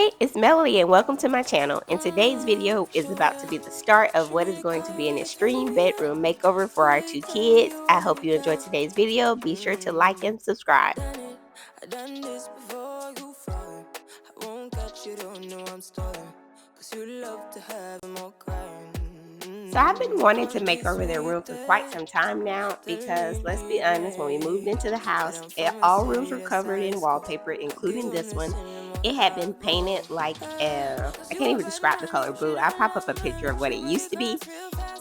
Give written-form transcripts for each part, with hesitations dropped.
Hey, it's Melody and welcome to my channel. And today's video is about to be the start of what is going to be an extreme bedroom makeover for our two kids. I hope you enjoyed today's video. Be sure to like and subscribe. So I've been wanting to make over their room for quite some time now because let's be honest, when we moved into the house, all rooms were covered in wallpaper, including this one. It had been painted like I can't even describe the color blue. I'll pop up a picture of what it used to be.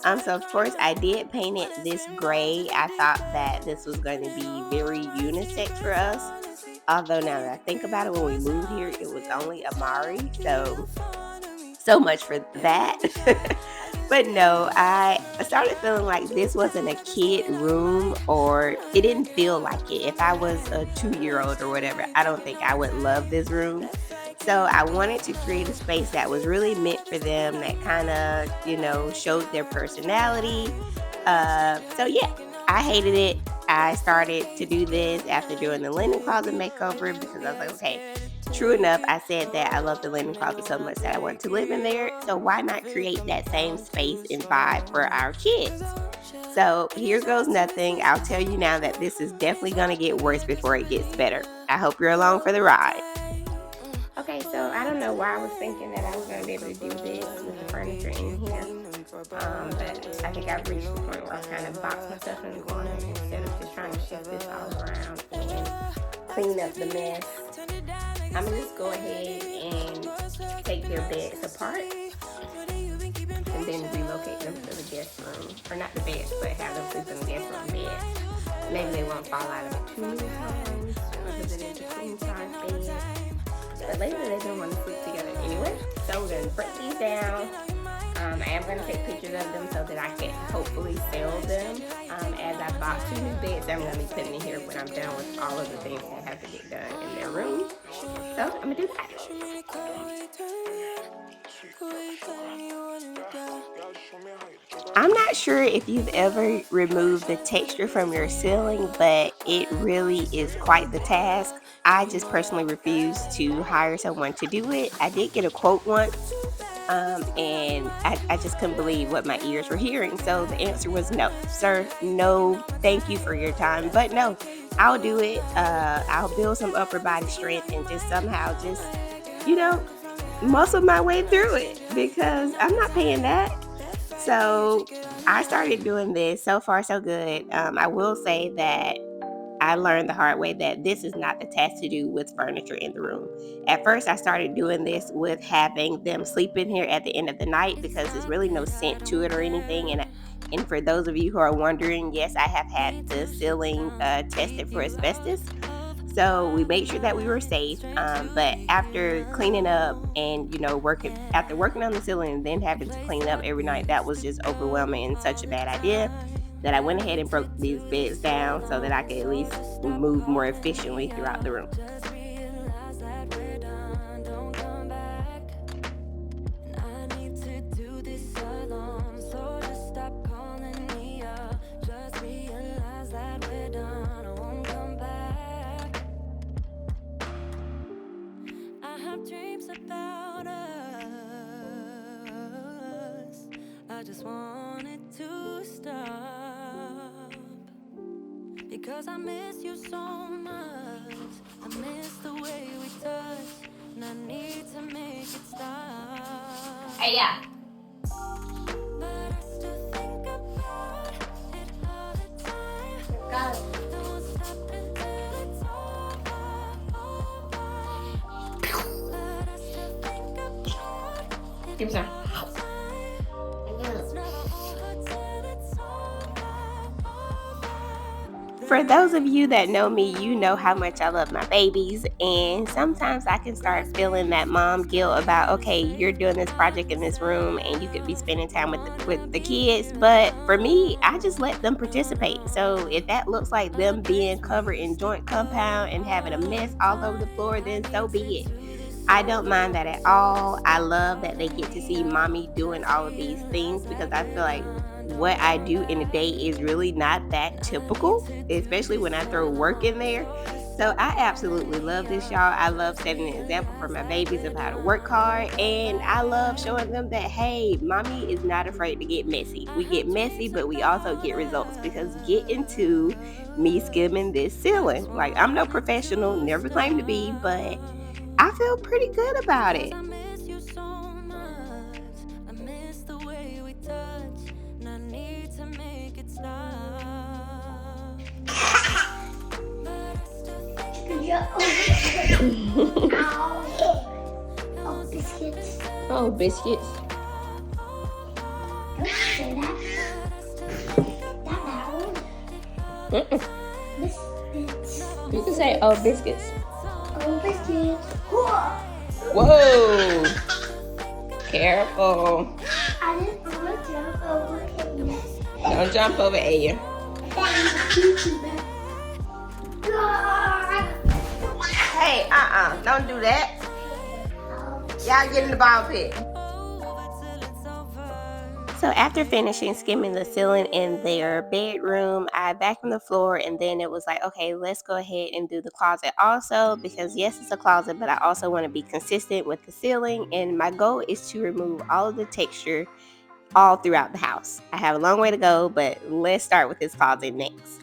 So of course I did paint it this gray. I thought that this was going to be very unisex for us. Although now that I think about it, when we moved here, it was only Amari. So much for that. But no, I started feeling like this wasn't a kid room, or it didn't feel like it. If I was a 2-year-old or whatever, I don't think I would love this room. So I wanted to create a space that was really meant for them, that kind of, showed their personality. So yeah, I hated it. I started to do this after doing the linen closet makeover because I was like, okay, true enough, I said that I love the linen closet so much that I want to live in there. So why not create that same space and vibe for our kids? So here goes nothing. I'll tell you now that this is definitely going to get worse before it gets better. I hope you're along for the ride. Okay, so I don't know why I was thinking that I was going to be able to do this with the furniture in here. But I think I've reached the point where I kind of box myself in the corner instead of just trying to shift this all around and clean up the mess. I'm going to just go ahead and take their beds apart and then relocate them to the guest room. Or not the beds, but have them sleep in the guest room bed. Maybe they won't fall out of it too many times because it is a queen size bed. But later they don't want to sleep together anyway. So we're going to break these down. I am going to take pictures of them so that I can hopefully sell them. As I bought 2 new beds, I'm going to be putting in here when I'm done with all of the things that have to get done in their room. So I'm going to do that. I'm not sure if you've ever removed the texture from your ceiling, but it really is quite the task. I just personally refuse to hire someone to do it. I did get a quote once, and I just couldn't believe what my ears were hearing. So the answer was no, sir, no, thank you for your time. But no, I'll do it. I'll build some upper body strength and just somehow muscle my way through it because I'm not paying that. So I started doing this. So far, so good. I will say that I learned the hard way that this is not the task to do with furniture in the room. At first, I started doing this with having them sleep in here at the end of the night because there's really no scent to it or anything. And for those of you who are wondering, yes, I have had the ceiling tested for asbestos. So we made sure that we were safe. But after cleaning up and after working on the ceiling and then having to clean up every night, that was just overwhelming and such a bad idea that I went ahead and broke these beds down so that I could at least move more efficiently throughout the room. Dreams about us. I just want it to stop because I miss you so much. I miss the way we touch, and I need to make it stop. Hey, yeah. But I still think about it all the time. God. Don't stop until it's over. But I still think about it. Give me some. For those of you that know me, you know how much I love my babies, and sometimes I can start feeling that mom guilt about, okay, you're doing this project in this room and you could be spending time with the kids, but for me, I just let them participate. So if that looks like them being covered in joint compound and having a mess all over the floor, then so be it. I don't mind that at all. I love that they get to see mommy doing all of these things because I feel like what I do in a day is really not that typical, especially when I throw work in there. So I absolutely love this, y'all. I love setting an example for my babies of how to work hard, and I love showing them that, hey, mommy is not afraid to get messy. We get messy, but we also get results, because get into me skimming this ceiling. Like, I'm no professional, never claimed to be, but I feel pretty good about it. I miss you so much. I miss the way we touch, and I need to make it stop. But I still think Oh, biscuits. Oh, biscuits. Don't say that. That loud. Biscuits. You can say, oh, biscuits. Oh, biscuits. Whoa. Careful. I didn't want to jump over him. Don't jump over Aya. Hey, don't do that. Y'all get in the ball pit. So after finishing skimming the ceiling in their bedroom, I vacuumed the floor, and then it was like, okay, let's go ahead and do the closet also, because yes, it's a closet, but I also want to be consistent with the ceiling, and my goal is to remove all of the texture all throughout the house. I have a long way to go, but let's start with this closet next.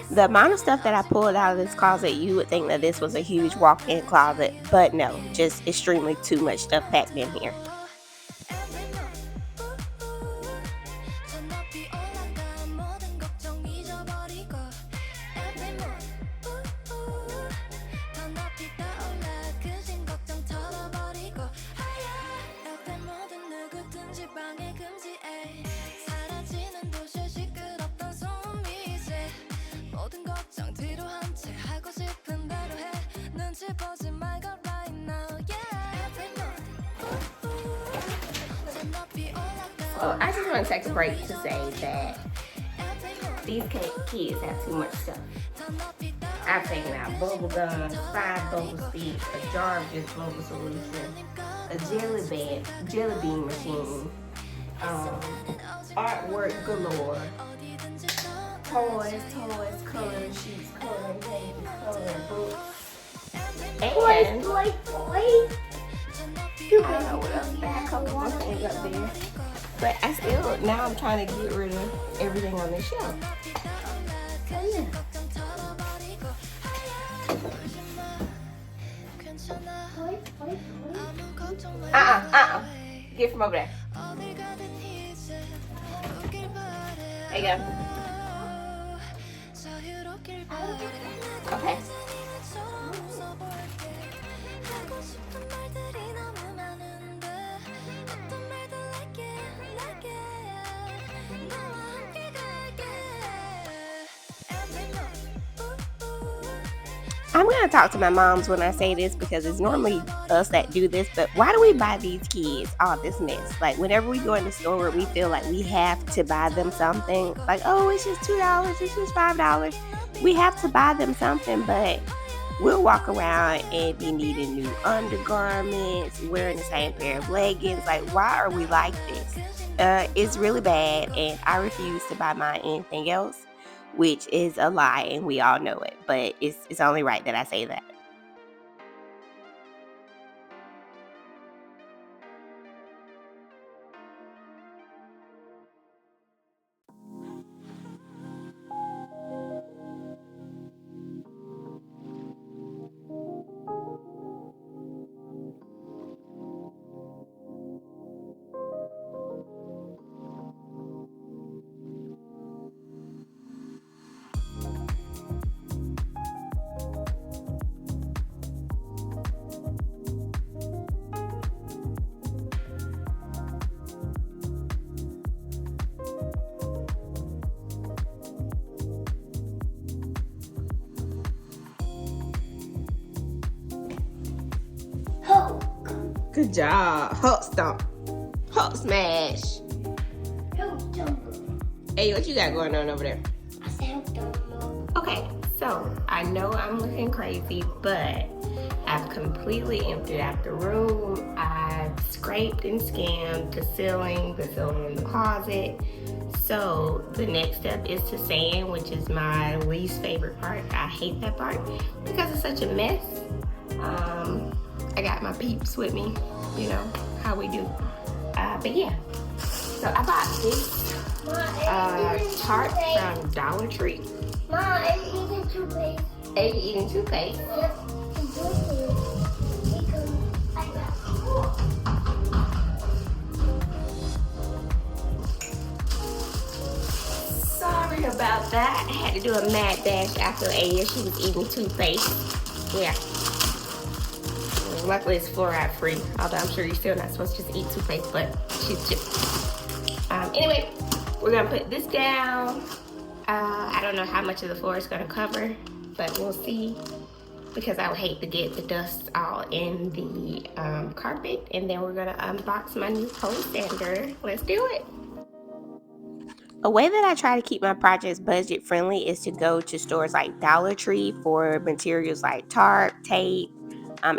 The amount of stuff that I pulled out of this closet, you would think that this was a huge walk-in closet, but no, just extremely too much stuff packed in here. So I just want to take a break to say that these kids have too much stuff. I've taken out bubble gum, 5 bubble sticks, a jar of just bubble solution, a jelly bean machine, artwork galore, toys, coloring sheets, coloring pages, coloring books, and Boy. I don't know what else. I had a couple more things up there. But now I'm trying to get rid of everything on the shelf. So yeah. Get from over there. There you go. Okay. I'm going to talk to my moms when I say this, because it's normally us that do this, but why do we buy these kids all this mess? Like, whenever we go in the store where we feel like we have to buy them something, like, oh, it's just $2, it's just $5. We have to buy them something, but we'll walk around and be needing new undergarments, wearing the same pair of leggings. Like, why are we like this? It's really bad, and I refuse to buy mine anything else, which is a lie, and we all know it, but it's only right that I say that. Good job. Hulk stomp. Hulk smash. No jumper. Hey, what you got going on over there? I said don't know. Okay, so I know I'm looking crazy, but I've completely emptied out the room. I've scraped and scanned the ceiling in the closet. So the next step is to sand, which is my least favorite part. I hate that part because it's such a mess. I got my peeps with me, you know how we do. But yeah, so I bought this tart from Dollar Tree. Mom, I'm eating toothpaste. Are you eating toothpaste? Yep, I'm doing it. Because I got Sorry about that. I had to do a mad dash after Aya. She was eating toothpaste. Yeah. Luckily it's fluoride free, although I'm sure you're still not supposed to just eat toothpaste, but she's just. Anyway, we're gonna put this down. I don't know how much of the floor it's gonna cover, but we'll see, because I would hate to get the dust all in the carpet. And then we're gonna unbox my new pole sander. Let's do it. A way that I try to keep my projects budget friendly is to go to stores like Dollar Tree for materials like tarp, tape.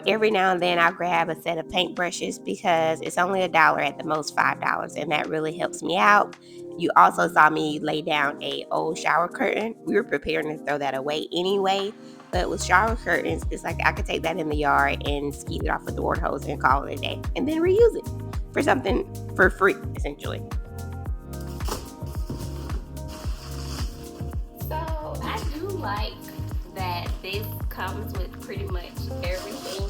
Every now and then I'll grab a set of paintbrushes because it's only $1 at the most $5, and that really helps me out. You also saw me lay down a old shower curtain. We were preparing to throw that away anyway, but with shower curtains, it's like I could take that in the yard and skeet it off with the water hose and call it a day, and then reuse it for something for free, essentially. So I do like that this comes with pretty much everything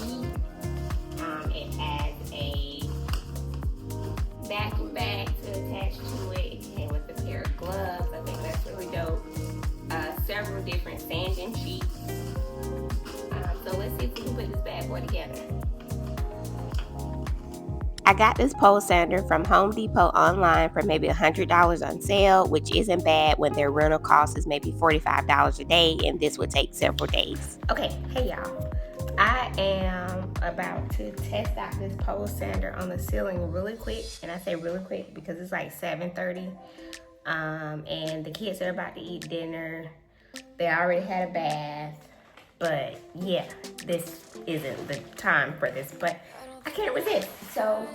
you need. It has a vacuum bag to attach to it. It came with a pair of gloves. I think that's really dope. Several different sanding sheets. So let's see if we can put this bad boy together. I got this pole sander from Home Depot online for maybe $100 on sale, which isn't bad when their rental cost is maybe $45 a day, and this would take several days. Okay, hey y'all. I am about to test out this pole sander on the ceiling really quick, and I say really quick because it's like 7:30, and the kids are about to eat dinner. They already had a bath, but yeah, this isn't the time for this, but I can't resist. So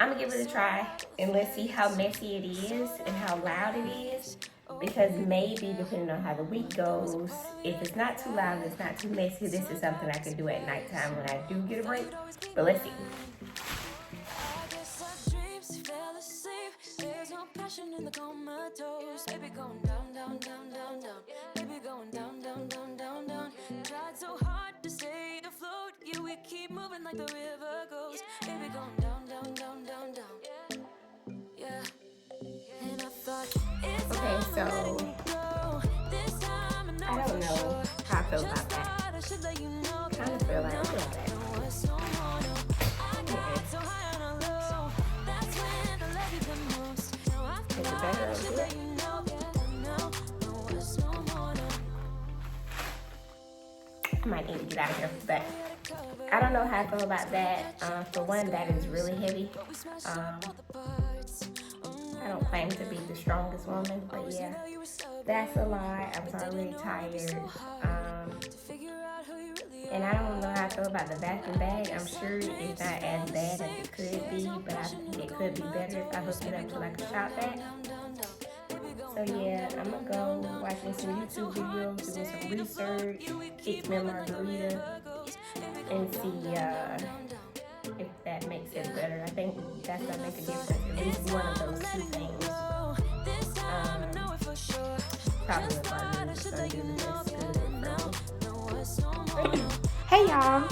I'm gonna give it a try, and let's see how messy it is and how loud it is, because maybe depending on how the week goes, if it's not too loud and it's not too messy, this is something I can do at nighttime when I do get a break. But let's see. In the comatose, baby going down, down, down, down, down, baby going down, down, down, down, down. Tried so hard to stay afloat, yeah, we keep moving like the river goes, baby going down, down, down, down, down, yeah. And I thought, okay, so I don't know how I feel about that. Kind of feel like, look at that. Is it better over here? I might need to get out of here, but I don't know how I feel about that. For one, that is really heavy. I don't claim to be the strongest woman, but yeah, that's a lie. I was already tired. And I don't know how I feel about the vacuum bag. I'm sure it's not as bad as it could be, but I think it could be better if I hook it up to like a shop vac. So yeah, I'm gonna go watch me some YouTube videos, do some research, fix me a margarita, and see if that makes it better. I think that's gonna make a difference. At least one of those two things. Probably a margarita is gonna do the best good for me. Hey y'all,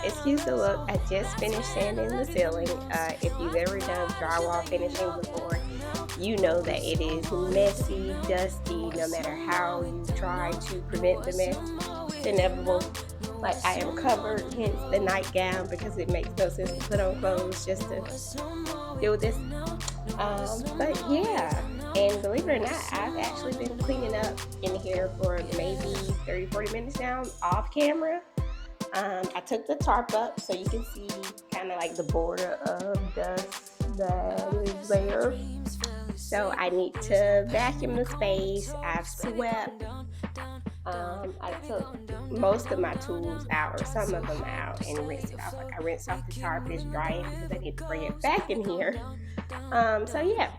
excuse the look. I just finished sanding the ceiling. If you've ever done drywall finishing before, you know that it is messy, dusty, no matter how you try to prevent the mess. It's inevitable. Like, I am covered, hence the nightgown, because it makes no sense to put on clothes just to deal with this. But yeah, and believe it or not, I've actually been cleaning up in here for maybe 30-40 minutes now, off camera. I took the tarp up so you can see kind of like the border of dust that is there. So I need to vacuum the space. I've swept. I took most of my tools out, or some of them out, and rinsed it off. Like I rinsed off the carpet, dry it because I need to bring it back in here. So yeah,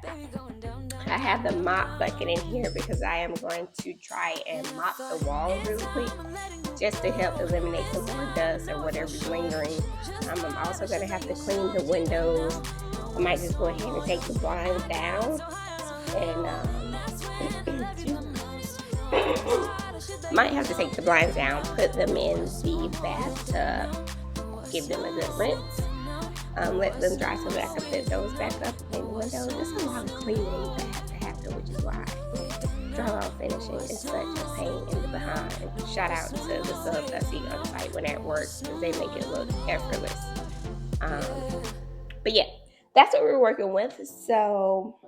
I have the mop bucket in here because I am going to try and mop the wall really quick, just to help eliminate some more dust or whatever's lingering. I'm also going to have to clean the windows. I might just go ahead and take the blinds down and might have to take the blinds down, put them in the bathtub, give them a good rinse, let them dry so that I can put those back up in the window. There's a lot of cleaning that has to happen, which is why drywall finishing is such a pain in the behind. Shout out to the subs I see on site when at work because they make it look effortless. But yeah, that's what we're working with. So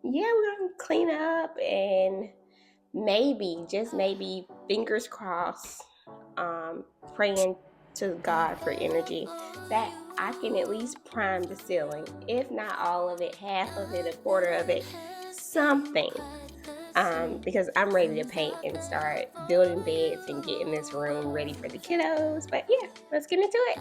yeah, we're gonna clean up and maybe, just maybe, fingers crossed, praying to God for energy that I can at least prime the ceiling. If not all of it, half of it, a quarter of it, something. Because I'm ready to paint and start building beds and getting this room ready for the kiddos. But yeah, let's get into it.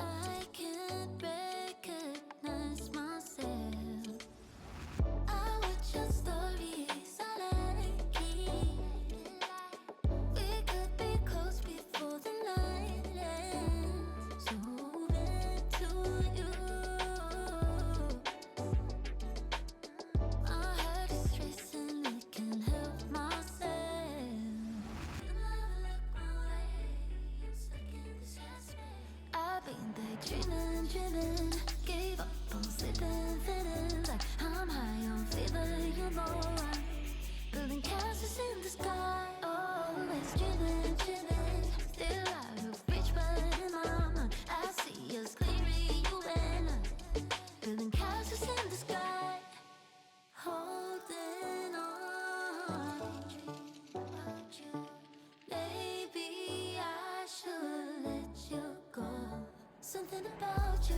Driven, gave up on sleeping, feeling like I'm high on fever, you know I'm building castles in the sky, always driven, still out of reach, but in my mind I see us clearly, you and I, building castles in the sky, holding on, maybe I should let you go. Something about you,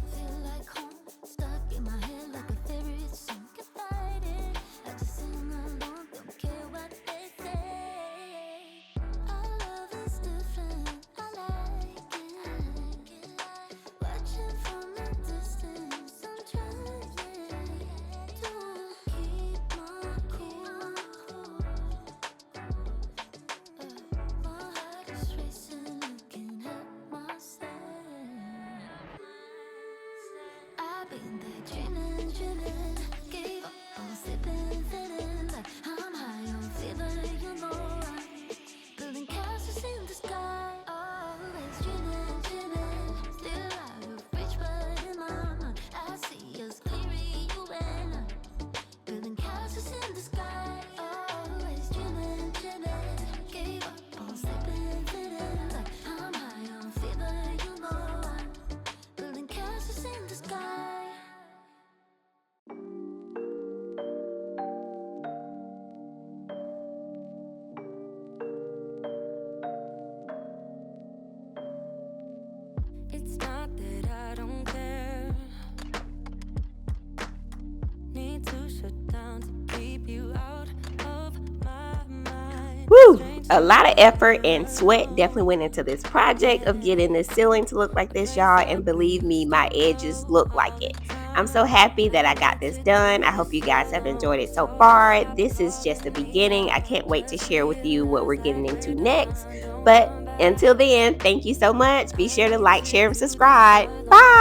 feel like home, stuck in my head like a favorite song. Can't fight it, I just sing along, don't care what they say. Our love is different, I like it. Watching from a distance, I'm trying to keep my cool. My heart is racing, looking at myself. I've been there dreaming, gave up on sleeping, feeling like I'm high on fever, you know I'm building castles in the sky, always dreaming, still out of reach, but in my mind I see us clearly, you and I, building castles in the sky, always dreaming, gave up on sleeping, feeling like I'm high on fever, you know I'm building castles in the sky. It's not that I don't care. Need to shut down to keep you out of my mind. Woo! A lot of effort and sweat definitely went into this project of getting this ceiling to look like this, y'all. And believe me, my edges look like it. I'm so happy that I got this done. I hope you guys have enjoyed it so far. This is just the beginning. I can't wait to share with you what we're getting into next. But until then, thank you so much. Be sure to like, share, and subscribe. Bye!